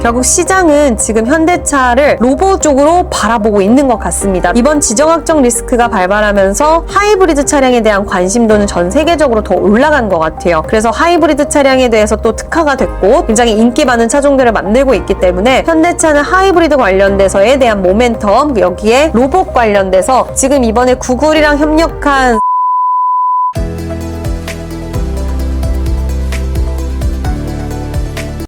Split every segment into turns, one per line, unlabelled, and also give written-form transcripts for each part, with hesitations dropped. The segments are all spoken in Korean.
결국 시장은 지금 현대차를 로봇 쪽으로 바라보고 있는 것 같습니다. 이번 지정학적 리스크가 발발하면서 하이브리드 차량에 대한 관심도는 전 세계적으로 더 올라간 것 같아요. 그래서 하이브리드 차량에 대해서 또 특화가 됐고 굉장히 인기 많은 차종들을 만들고 있기 때문에 현대차는 하이브리드 관련돼서에 대한 모멘텀, 여기에 로봇 관련돼서 지금 이번에 구글이랑 협력한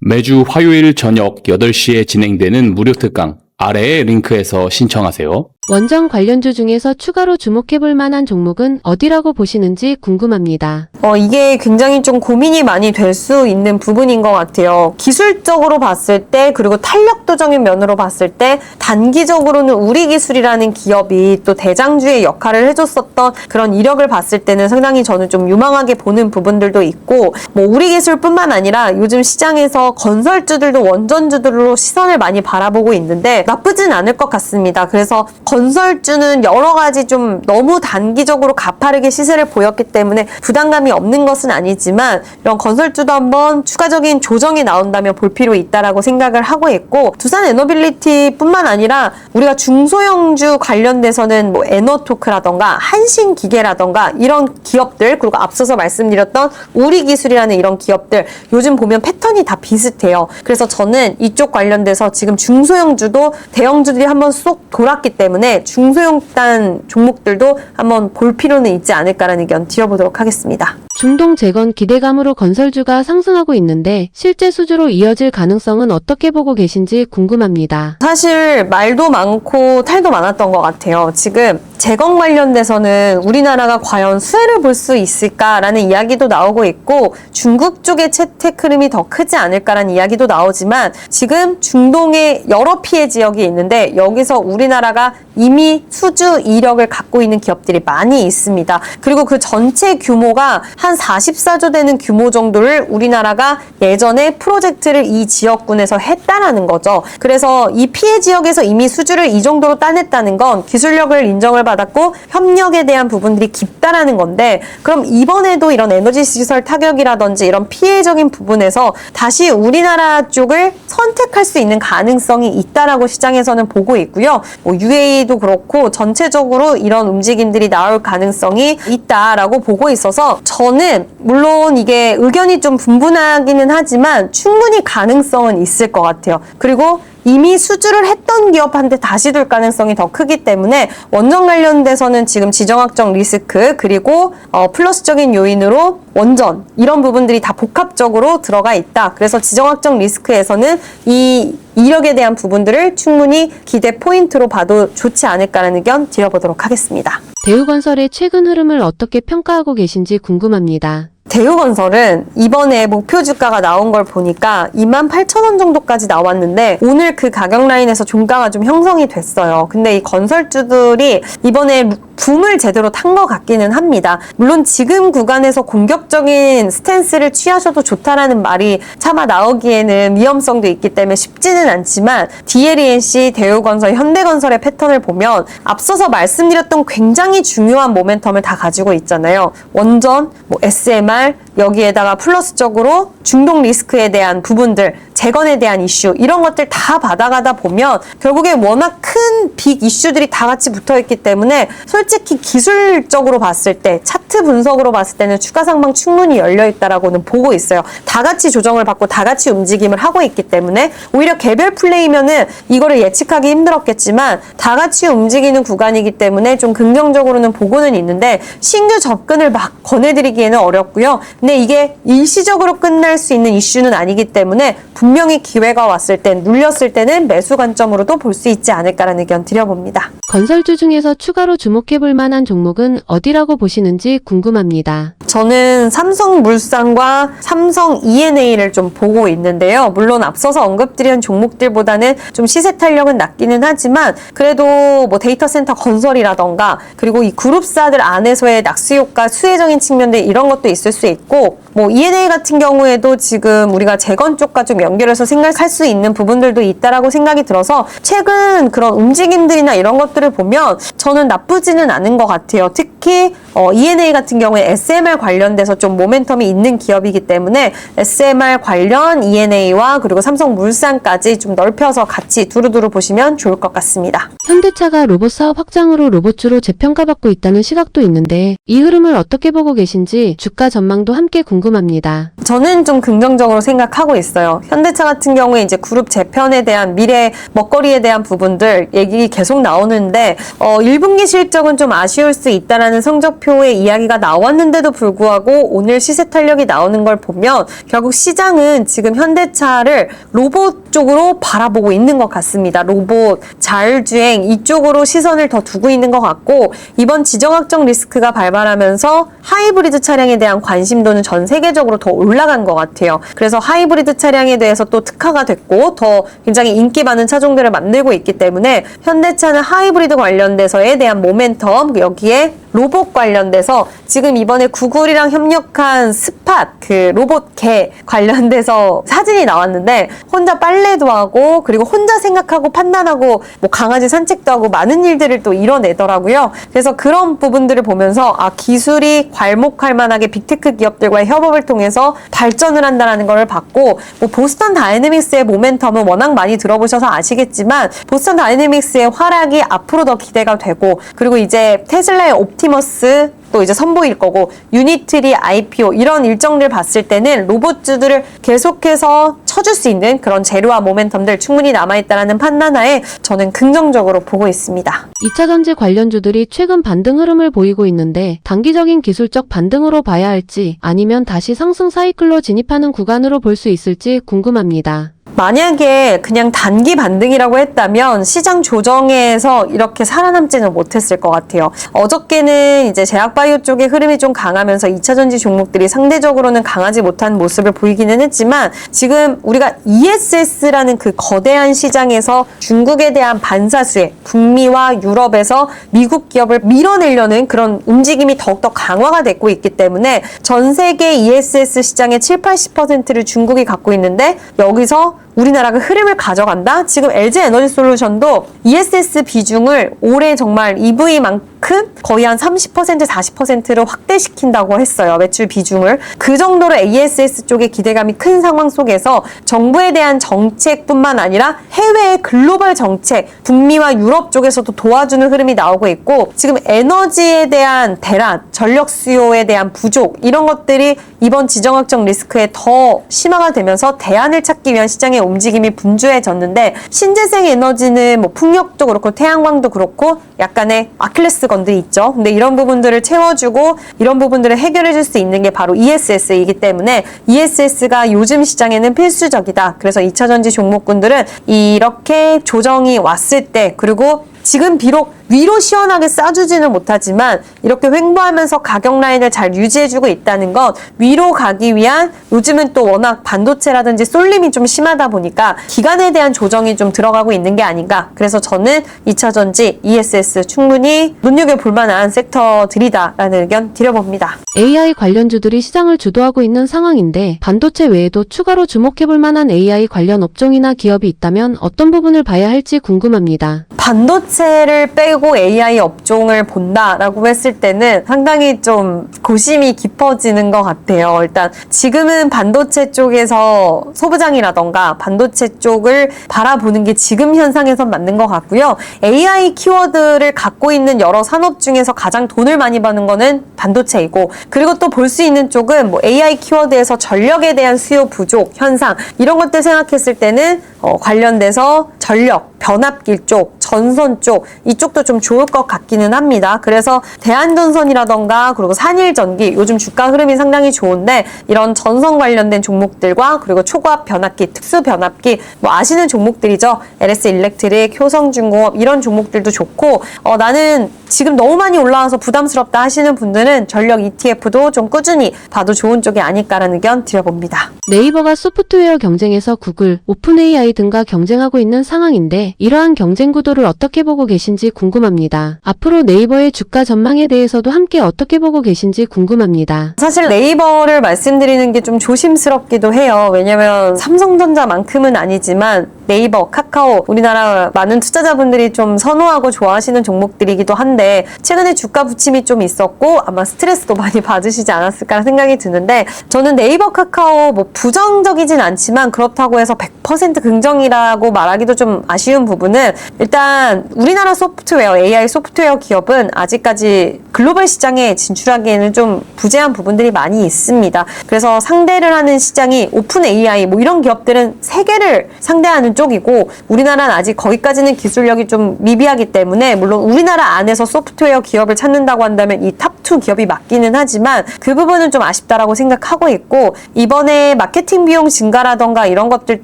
매주 화요일 저녁 8시에 진행되는 무료 특강 아래의 링크에서 신청하세요.
원전 관련주 중에서 추가로 주목해볼 만한 종목은 어디라고 보시는지 궁금합니다.
이게 굉장히 좀 고민이 많이 될 수 있는 부분인 것 같아요. 기술적으로 봤을 때 그리고 탄력도적인 면으로 봤을 때 단기적으로는 우리기술이라는 기업이 또 대장주의 역할을 해줬었던 그런 이력을 봤을 때는 상당히 저는 좀 유망하게 보는 부분들도 있고 뭐 우리기술뿐만 아니라 요즘 시장에서 건설주들도 원전주들로 시선을 많이 바라보고 있는데 나쁘진 않을 것 같습니다. 그래서 건설주는 여러 가지 좀 너무 단기적으로 가파르게 시세를 보였기 때문에 부담감이 없는 것은 아니지만 이런 건설주도 한번 추가적인 조정이 나온다면 볼 필요 있다라고 생각을 하고 있고 두산 에너빌리티뿐만 아니라 우리가 중소형주 관련돼서는 뭐 에너토크라던가 한신기계라던가 이런 기업들 그리고 앞서서 말씀드렸던 우리기술이라는 이런 기업들 요즘 보면 패턴이 다 비슷해요. 그래서 저는 이쪽 관련돼서 지금 중소형주도 대형주들이 한번 쏙 돌았기 때문에 중소형단 종목들도 한번 볼 필요는 있지 않을까라는 의견 드려보도록 하겠습니다.
중동 재건 기대감으로 건설주가 상승하고 있는데 실제 수주로 이어질 가능성은 어떻게 보고 계신지 궁금합니다.
사실 말도 많고 탈도 많았던 것 같아요. 지금 재건 관련돼서는 우리나라가 과연 수혜를 볼 수 있을까라는 이야기도 나오고 있고 중국 쪽의 채택 흐름이 더 크지 않을까라는 이야기도 나오지만 지금 중동에 여러 피해 지역이 있는데 여기서 우리나라가 이미 수주 이력을 갖고 있는 기업들이 많이 있습니다. 그리고 그 전체 규모가 한 44조 되는 규모 정도를 우리나라가 예전에 프로젝트를 이 지역군에서 했다라는 거죠. 그래서 이 피해 지역에서 이미 수주를 이 정도로 따냈다는 건 기술력을 인정을 받았고 협력에 대한 부분들이 깊다라는 건데 그럼 이번에도 이런 에너지 시설 타격이라든지 이런 피해적인 부분에서 다시 우리나라 쪽을 선택할 수 있는 가능성이 있다라고 시장에서는 보고 있고요. 뭐 UAE도 그렇고 전체적으로 이런 움직임들이 나올 가능성이 있다라고 보고 있어서 저는 물론 이게 의견이 좀 분분하기는 하지만 충분히 가능성은 있을 것 같아요. 그리고 이미 수주를 했던 기업한테 다시 둘 가능성이 더 크기 때문에 원전 관련돼서는 지금 지정학적 리스크 그리고 플러스적인 요인으로 원전 이런 부분들이 다 복합적으로 들어가 있다. 그래서 지정학적 리스크에서는 이 이력에 대한 부분들을 충분히 기대 포인트로 봐도 좋지 않을까라는 의견 드려보도록 하겠습니다.
대우건설의 최근 흐름을 어떻게 평가하고 계신지 궁금합니다.
대우건설은 이번에 목표 주가가 나온 걸 보니까 28,000원 정도까지 나왔는데 오늘 그 가격 라인에서 종가가 좀 형성이 됐어요. 근데 이 건설주들이 이번에 붐을 제대로 탄 것 같기는 합니다. 물론 지금 구간에서 공격적인 스탠스를 취하셔도 좋다라는 말이 차마 나오기에는 위험성도 있기 때문에 쉽지는 않지만 DLENC, 대우건설, 현대건설의 패턴을 보면 앞서서 말씀드렸던 굉장히 중요한 모멘텀을 다 가지고 있잖아요. 원전, 뭐 SMR, 여기에다가 플러스적으로 중동 리스크에 대한 부분들, 재건에 대한 이슈 이런 것들 다 받아가다 보면 결국에 워낙 큰 빅 이슈들이 다 같이 붙어있기 때문에 솔직히 기술적으로 봤을 때 차트 분석으로 봤을 때는 추가 상방 충분히 열려있다라고는 보고 있어요. 다 같이 조정을 받고 다 같이 움직임을 하고 있기 때문에 오히려 개별 플레이면은 이거를 예측하기 힘들었겠지만 다 같이 움직이는 구간이기 때문에 좀 긍정적으로는 보고는 있는데 신규 접근을 막 권해드리기에는 어렵고요. 근데 이게 일시적으로 끝날 수 있는 이슈는 아니기 때문에 분명히 기회가 왔을 땐 눌렸을 때는 매수 관점으로도 볼 수 있지 않을까라는 의견 드려봅니다.
건설주 중에서 추가로 주목해볼 만한 종목은 어디라고 보시는지 궁금합니다.
저는 삼성물산과 삼성 E&A를 좀 보고 있는데요. 물론 앞서서 언급드린 종목들보다는 좀 시세 탄력은 낮기는 하지만 그래도 뭐 데이터 센터 건설이라던가 그리고 이 그룹사들 안에서의 낙수효과 수혜적인 측면들 이런 것도 있을 수 있고 뭐 E&A 같은 경우에도 지금 우리가 재건 쪽과 좀 연결해서 생각할 수 있는 부분들도 있다라고 생각이 들어서 최근 그런 움직임들이나 이런 것들을 보면 저는 나쁘지는 않은 것 같아요. 특히 E&A 같은 경우에 SMR 관련돼서 좀 모멘텀이 있는 기업이기 때문에 SMR 관련 E&A와 그리고 삼성물산까지 좀 넓혀서 같이 두루두루 보시면 좋을 것 같습니다.
현대차가 로봇 사업 확장으로 로봇주로 재평가받고 있다는 시각도 있는데 이 흐름을 어떻게 보고 계신지 주가 전망도 함께 궁금합니다.
저는 좀 긍정적으로 생각하고 있어요. 현대차 같은 경우에 이제 그룹 재편에 대한 미래 먹거리에 대한 부분들 얘기 계속 나오는데 1분기 실적은 좀 아쉬울 수 있다라는 성적표의 이야기가 나왔는데도 불구하고 오늘 시세 탄력이 나오는 걸 보면 결국 시장은 지금 현대차를 로봇 쪽으로 바라보고 있는 것 같습니다. 로봇, 자율주행 이쪽으로 시선을 더 두고 있는 것 같고 이번 지정학적 리스크가 발발하면서 하이브리드 차량에 대한 관심도는 전 세계적으로 더 올라간 것 같아요. 그래서 하이브리드 차량에 대해서 또 특화가 됐고 더 굉장히 인기 많은 차종들을 만들고 있기 때문에 현대차는 하이브리드 관련돼서에 대한 모멘텀 여기에 로봇 관련돼서 지금 이번에 구글이랑 협력한 스팟 그 로봇 개 관련돼서 사진이 나왔는데 혼자 빨래도 하고 그리고 혼자 생각하고 판단하고 뭐 강아지 산책도 하고 많은 일들을 또 이뤄내더라고요. 그래서 그런 부분들을 보면서 기술이 괄목할 만하게 빅테크 기업들과의 협업을 통해서 발전을 한다는 걸 봤고 뭐 보스턴 다이내믹스의 모멘텀은 워낙 많이 들어보셔서 아시겠지만 보스턴 다이내믹스의 활약이 앞으로 더 기대가 되고 그리고 이제 테슬라의 옵티머스 또 이제 선보일 거고 유니트리 IPO 이런 일정들 봤을 때는 로봇주들을 계속해서 쳐줄 수 있는 그런 재료와 모멘텀들 충분히 남아있다는 판단하에 저는 긍정적으로 보고 있습니다.
2차전지 관련주들이 최근 반등 흐름을 보이고 있는데 단기적인 기술적 반등으로 봐야 할지 아니면 다시 상승 사이클로 진입하는 구간으로 볼 수 있을지 궁금합니다.
만약에 그냥 단기 반등이라고 했다면 시장 조정에서 이렇게 살아남지는 못했을 것 같아요. 어저께는 이제 제약바이오 쪽의 흐름이 좀 강하면서 2차전지 종목들이 상대적으로는 강하지 못한 모습을 보이기는 했지만 지금 우리가 ESS라는 그 거대한 시장에서 중국에 대한 반사수에 북미와 유럽에서 미국 기업을 밀어내려는 그런 움직임이 더욱더 강화가 되고 있기 때문에 전 세계 ESS 시장의 70-80%를 중국이 갖고 있는데 여기서 우리나라가 흐름을 가져간다? 지금 LG에너지솔루션도 ESS 비중을 올해 정말 EV만큼 거의 한 30%, 40%를 확대시킨다고 했어요. 매출 비중을. 그 정도로 ESS 쪽에 기대감이 큰 상황 속에서 정부에 대한 정책뿐만 아니라 해외의 글로벌 정책, 북미와 유럽 쪽에서도 도와주는 흐름이 나오고 있고 지금 에너지에 대한 대란, 전력 수요에 대한 부족 이런 것들이 이번 지정학적 리스크에 더 심화가 되면서 대안을 찾기 위한 시장의 움직임이 분주해졌는데 신재생 에너지는 뭐 풍력도 그렇고 태양광도 그렇고 약간의 아킬레스건들이 있죠. 근데 이런 부분들을 채워주고 이런 부분들을 해결해줄 수 있는 게 바로 ESS이기 때문에 ESS가 요즘 시장에는 필수적이다. 그래서 2차전지 종목군들은 이렇게 조정이 왔을 때 그리고 지금 비록 위로 시원하게 싸주지는 못하지만 이렇게 횡보하면서 가격 라인을 잘 유지해주고 있다는 건 위로 가기 위한 요즘은 또 워낙 반도체라든지 쏠림이 좀 심하다 보니까 기간에 대한 조정이 좀 들어가고 있는 게 아닌가. 그래서 저는 2차전지 ESS 충분히 눈여겨볼 만한 섹터들이다라는 의견 드려봅니다.
AI 관련주들이 시장을 주도하고 있는 상황인데 반도체 외에도 추가로 주목해볼 만한 AI 관련 업종이나 기업이 있다면 어떤 부분을 봐야 할지 궁금합니다.
반도체를 빼고 AI 업종을 본다라고 했을 때는 상당히 좀 고심이 깊어지는 것 같아요. 일단 지금은 반도체 쪽에서 소부장이라던가 반도체 쪽을 바라보는 게 지금 현상에선 맞는 것 같고요. AI 키워드를 갖고 있는 여러 산업 중에서 가장 돈을 많이 버는 거는 반도체이고 그리고 또 볼 수 있는 쪽은 뭐 AI 키워드에서 전력에 대한 수요 부족 현상 이런 것들 생각했을 때는 관련돼서 전력, 변압기 쪽, 전선 쪽 이쪽도 좀 좋을 것 같기는 합니다. 그래서 대한전선이라던가 그리고 산일전기 요즘 주가 흐름이 상당히 좋은데 이런 전선 관련된 종목들과 그리고 초고압 변압기, 특수 변압기 뭐 아시는 종목들이죠. LS 일렉트릭, 효성중공업 이런 종목들도 좋고 나는 지금 너무 많이 올라와서 부담스럽다 하시는 분들은 전력 ETF도 좀 꾸준히 봐도 좋은 쪽이 아닐까라는 의견 드려봅니다.
네이버가 소프트웨어 경쟁에서 구글, 오픈AI 등과 경쟁하고 있는 상황인데 이러한 경쟁 구도를 네이버를 어떻게 보고 계신지 궁금합니다. 앞으로 네이버의 주가 전망에 대해서도 함께 어떻게 보고 계신지 궁금합니다.
사실 네이버를 말씀드리는 게 좀 조심스럽기도 해요. 왜냐면 삼성전자만큼은 아니지만 네이버, 카카오, 우리나라 많은 투자자분들이 좀 선호하고 좋아하시는 종목들이기도 한데 최근에 주가 부침이 좀 있었고 아마 스트레스도 많이 받으시지 않았을까 생각이 드는데 저는 네이버, 카카오 뭐 부정적이진 않지만 그렇다고 해서 100% 긍정이라고 말하기도 좀 아쉬운 부분은 일단 우리나라 소프트웨어, AI 소프트웨어 기업은 아직까지 글로벌 시장에 진출하기에는 좀 부재한 부분들이 많이 있습니다. 그래서 상대를 하는 시장이 오픈 AI 뭐 이런 기업들은 세계를 상대하는 쪽이고 우리나라는 아직 거기까지는 기술력이 좀 미비하기 때문에 물론 우리나라 안에서 소프트웨어 기업을 찾는다고 한다면 이 탑2 기업이 맞기는 하지만 그 부분은 좀 아쉽다라고 생각하고 있고 이번에 마케팅 비용 증가라던가 이런 것들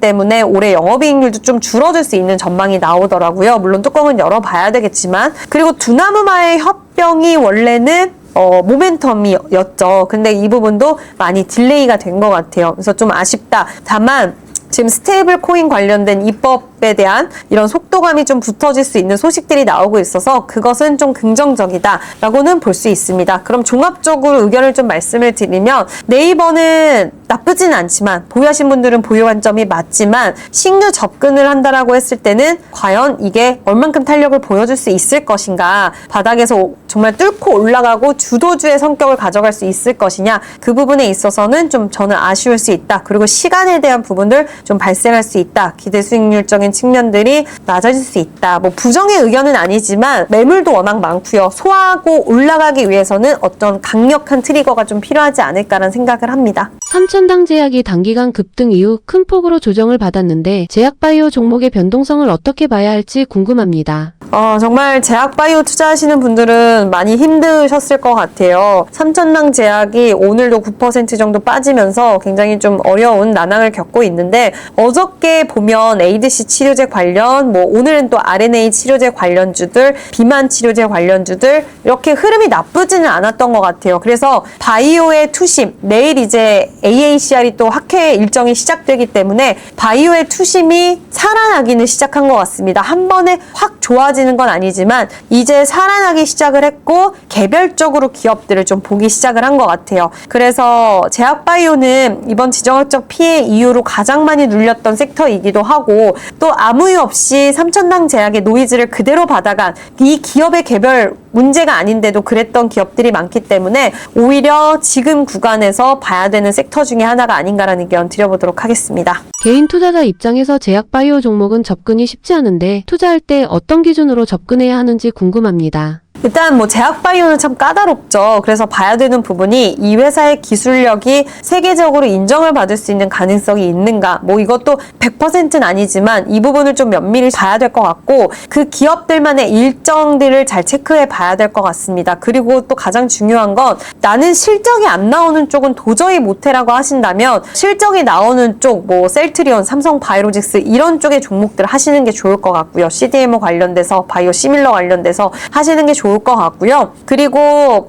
때문에 올해 영업이익률도 좀 줄어들 수 있는 전망이 나오더라고요. 물론 뚜껑은 열어봐야 되겠지만 그리고 두나무마의 협병이 원래는 모멘텀이었죠. 근데 이 부분도 많이 딜레이가 된 것 같아요. 그래서 좀 아쉽다. 다만 지금 스테이블 코인 관련된 입법에 대한 이런 속도감이 좀 붙어질 수 있는 소식들이 나오고 있어서 그것은 좀 긍정적이다라고는 볼 수 있습니다. 그럼 종합적으로 의견을 좀 말씀을 드리면 네이버는 나쁘진 않지만 보유하신 분들은 보유 관점이 맞지만 신규 접근을 한다라고 했을 때는 과연 이게 얼만큼 탄력을 보여줄 수 있을 것인가 바닥에서 정말 뚫고 올라가고 주도주의 성격을 가져갈 수 있을 것이냐 그 부분에 있어서는 좀 저는 아쉬울 수 있다. 그리고 시간에 대한 부분들 좀 발생할 수 있다. 기대 수익률적인 측면들이 낮아질 수 있다. 뭐 부정의 의견은 아니지만 매물도 워낙 많고요. 소화하고 올라가기 위해서는 어떤 강력한 트리거가 좀 필요하지 않을까라는 생각을 합니다.
삼천당 제약이 단기간 급등 이후 큰 폭으로 조정을 받았는데 제약바이오 종목의 변동성을 어떻게 봐야 할지 궁금합니다.
정말 제약바이오 투자하시는 분들은 많이 힘드셨을 것 같아요. 삼천당 제약이 오늘도 9% 정도 빠지면서 굉장히 좀 어려운 난항을 겪고 있는데 어저께 보면 에이드시 치료제 관련, 뭐 오늘은 또 RNA 치료제 관련주들, 비만 치료제 관련주들 이렇게 흐름이 나쁘지는 않았던 것 같아요. 그래서 바이오의 투심, 내일 이제 AACR이 또 학회 일정이 시작되기 때문에 바이오의 투심이 살아나기는 시작한 것 같습니다. 한 번에 확 좋아지는 건 아니지만 이제 살아나기 시작을 했고 개별적으로 기업들을 좀 보기 시작을 한 것 같아요. 그래서 제약바이오는 이번 지정학적 피해 이후로 가장 많이 눌렸던 섹터이기도 하고 또 아무 이유 없이 삼천당 제약의 노이즈를 그대로 받아간 이 기업의 개별 문제가 아닌데도 그랬던 기업들이 많기 때문에 오히려 지금 구간에서 봐야 되는 섹터 중에 하나가 아닌가라는 의견 드려보도록 하겠습니다.
개인 투자자 입장에서 제약바이오 종목은 접근이 쉽지 않은데 투자할 때 어떤 기준으로 접근해야 하는지 궁금합니다.
일단 뭐 제약바이오는 참 까다롭죠. 그래서 봐야 되는 부분이 이 회사의 기술력이 세계적으로 인정을 받을 수 있는 가능성이 있는가. 뭐 이것도 100%는 아니지만 이 부분을 좀 면밀히 봐야 될 것 같고 그 기업들만의 일정들을 잘 체크해 봐야 될 것 같습니다. 그리고 또 가장 중요한 건 나는 실적이 안 나오는 쪽은 도저히 못해라고 하신다면 실적이 나오는 쪽 뭐 셀트리온, 삼성바이오로직스 이런 쪽의 종목들 하시는 게 좋을 것 같고요. CDMO 관련돼서 바이오 시밀러 관련돼서 하시는 게 좋을 것 같고요. 그리고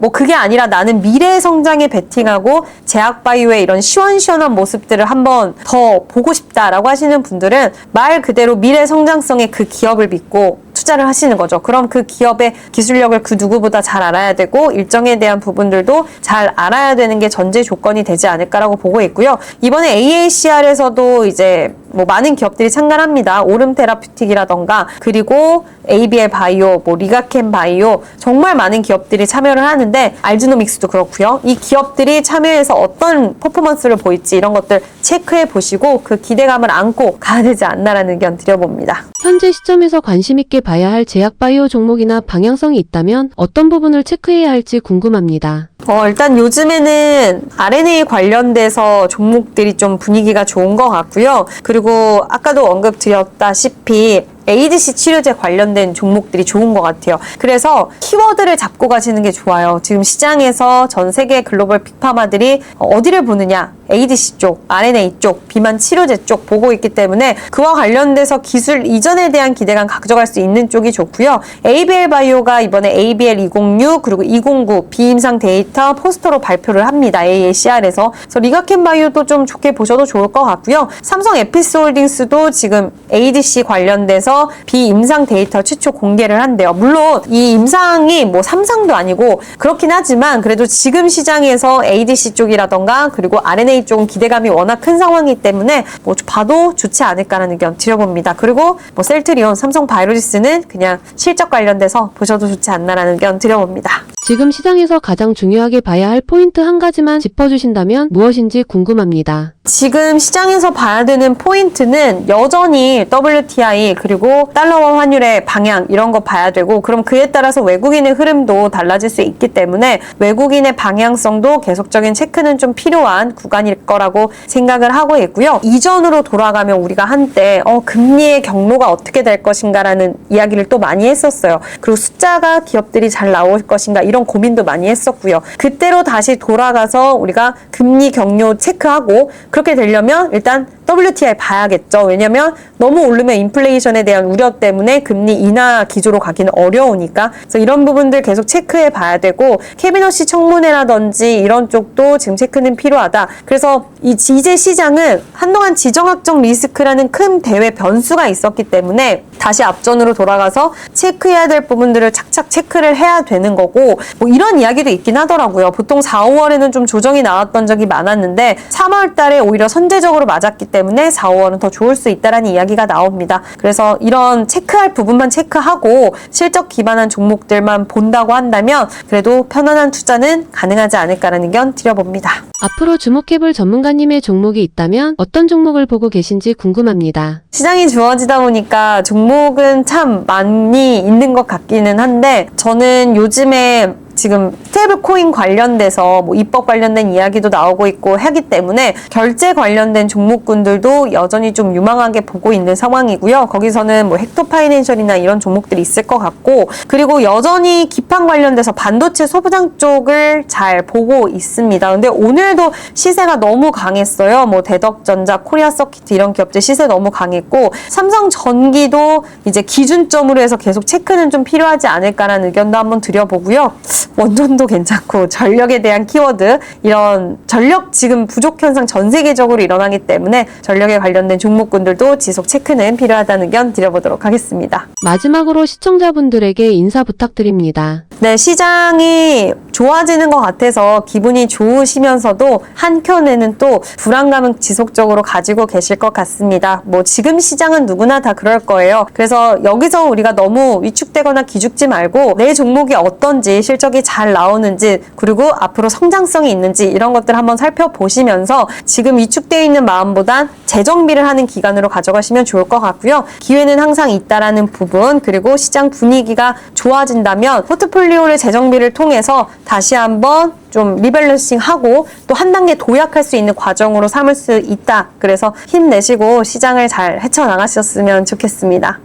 뭐 그게 아니라 나는 미래 성장에 베팅하고 제약바이오의 이런 시원시원한 모습들을 한번 더 보고 싶다라고 하시는 분들은 말 그대로 미래 성장성의 그 기업을 믿고 투자를 하시는 거죠. 그럼 그 기업의 기술력을 그 누구보다 잘 알아야 되고 일정에 대한 부분들도 잘 알아야 되는 게 전제 조건이 되지 않을까라고 보고 있고요. 이번에 AACR에서도 이제 뭐 많은 기업들이 참가합니다. 오름 테라퓨틱이라던가 그리고 ABL 바이오, 뭐 리가켄 바이오 정말 많은 기업들이 참여를 하는데 알즈노믹스도 그렇고요. 이 기업들이 참여해서 어떤 퍼포먼스를 보일지 이런 것들 체크해 보시고 그 기대감을 안고 가야 되지 않나라는 의견 드려봅니다.
현재 시점에서 관심 있게 봐야 할 제약바이오 종목이나 방향성이 있다면 어떤 부분을 체크해야 할지 궁금합니다.
일단 요즘에는 RNA 관련돼서 종목들이 좀 분위기가 좋은 것 같고요. 그리고 아까도 언급드렸다시피 에이드시 치료제 관련된 종목들이 좋은 것 같아요. 그래서 키워드를 잡고 가시는 게 좋아요. 지금 시장에서 전 세계 글로벌 빅파마들이 어디를 보느냐? ADC 쪽, RNA 쪽, 비만 치료제 쪽 보고 있기 때문에 그와 관련돼서 기술 이전에 대한 기대감 가져갈 수 있는 쪽이 좋고요. ABL 바이오가 이번에 ABL 206 그리고 209 비임상 데이터 포스터로 발표를 합니다. AACR에서. 그래서 리가켄 바이오도 좀 좋게 보셔도 좋을 것 같고요. 삼성 에피스홀딩스도 지금 ADC 관련돼서 대해서 비임상 데이터 최초 공개를 한대요. 물론 이 임상이 뭐 삼상도 아니고 그렇긴 하지만 그래도 지금 시장에서 ADC 쪽이라던가 그리고 RNA 쪽은 기대감이 워낙 큰 상황이기 때문에 뭐 봐도 좋지 않을까라는 의견 드려봅니다. 그리고 뭐 셀트리온, 삼성 바이오로지스는 그냥 실적 관련돼서 보셔도 좋지 않나라는 의견 드려봅니다.
지금 시장에서 가장 중요하게 봐야 할 포인트 한 가지만 짚어주신다면 무엇인지 궁금합니다.
지금 시장에서 봐야 되는 포인트는 여전히 WTI 그리고 달러와 환율의 방향 이런 거 봐야 되고 그럼 그에 따라서 외국인의 흐름도 달라질 수 있기 때문에 외국인의 방향성도 계속적인 체크는 좀 필요한 구간일 거라고 생각을 하고 있고요. 이전으로 돌아가면 우리가 한때 금리의 경로가 어떻게 될 것인가라는 이야기를 또 많이 했었어요. 그리고 숫자가 기업들이 잘 나올 것인가 이런 고민도 많이 했었고요. 그때로 다시 돌아가서 우리가 금리 경로 체크하고 그렇게 되려면 일단 WTI 봐야겠죠. 왜냐면 너무 오르면 인플레이션에 대한 우려 때문에 금리 인하 기조로 가기는 어려우니까. 그래서 이런 부분들 계속 체크해 봐야 되고 캐비너시 청문회라든지 이런 쪽도 지금 체크는 필요하다. 그래서 이제 시장은 한동안 지정학적 리스크라는 큰 대외 변수가 있었기 때문에 다시 앞전으로 돌아가서 체크해야 될 부분들을 착착 체크를 해야 되는 거고 뭐 이런 이야기도 있긴 하더라고요. 보통 4, 5월에는 좀 조정이 나왔던 적이 많았는데 3월 달에 오히려 선제적으로 맞았기 때문에 4, 5월은 더 좋을 수 있다라는 이야기가 나옵니다. 그래서 이런 체크할 부분만 체크하고 실적 기반한 종목들만 본다고 한다면 그래도 편안한 투자는 가능하지 않을까라는 의견 드려봅니다.
앞으로 주목해볼 전문가님의 종목이 있다면 어떤 종목을 보고 계신지 궁금합니다.
시장이 좋아지다 보니까 종목은 참 많이 있는 것 같기는 한데 저는 요즘에 지금 스테이블 코인 관련돼서 뭐 입법 관련된 이야기도 나오고 있고 하기 때문에 결제 관련된 종목군들도 여전히 좀 유망하게 보고 있는 상황이고요. 거기서는 뭐 헥토 파이낸셜이나 이런 종목들이 있을 것 같고 그리고 여전히 기판 관련돼서 반도체 소부장 쪽을 잘 보고 있습니다. 근데 오늘도 시세가 너무 강했어요. 뭐 대덕전자, 코리아 서킷 이런 기업들 시세 너무 강했고 삼성전기도 이제 기준점으로 해서 계속 체크는 좀 필요하지 않을까라는 의견도 한번 드려보고요. 원전도 괜찮고 전력에 대한 키워드 이런 전력 지금 부족 현상 전 세계적으로 일어나기 때문에 전력에 관련된 종목군들도 지속 체크는 필요하다는 의견 드려보도록 하겠습니다.
마지막으로 시청자분들에게 인사 부탁드립니다.
네, 시장이 좋아지는 것 같아서 기분이 좋으시면서도 한켠에는 또 불안감은 지속적으로 가지고 계실 것 같습니다. 뭐 지금 시장은 누구나 다 그럴 거예요. 그래서 여기서 우리가 너무 위축되거나 기죽지 말고 내 종목이 어떤지 실적이 잘 나오는지 그리고 앞으로 성장성이 있는지 이런 것들 한번 살펴보시면서 지금 위축되어 있는 마음보단 재정비를 하는 기간으로 가져가시면 좋을 것 같고요. 기회는 항상 있다라는 부분 그리고 시장 분위기가 좋아진다면 포트폴리오를 재정비를 통해서 다시 한번 좀 리밸런싱하고 또 한 단계 도약할 수 있는 과정으로 삼을 수 있다. 그래서 힘내시고 시장을 잘 헤쳐나가셨으면 좋겠습니다.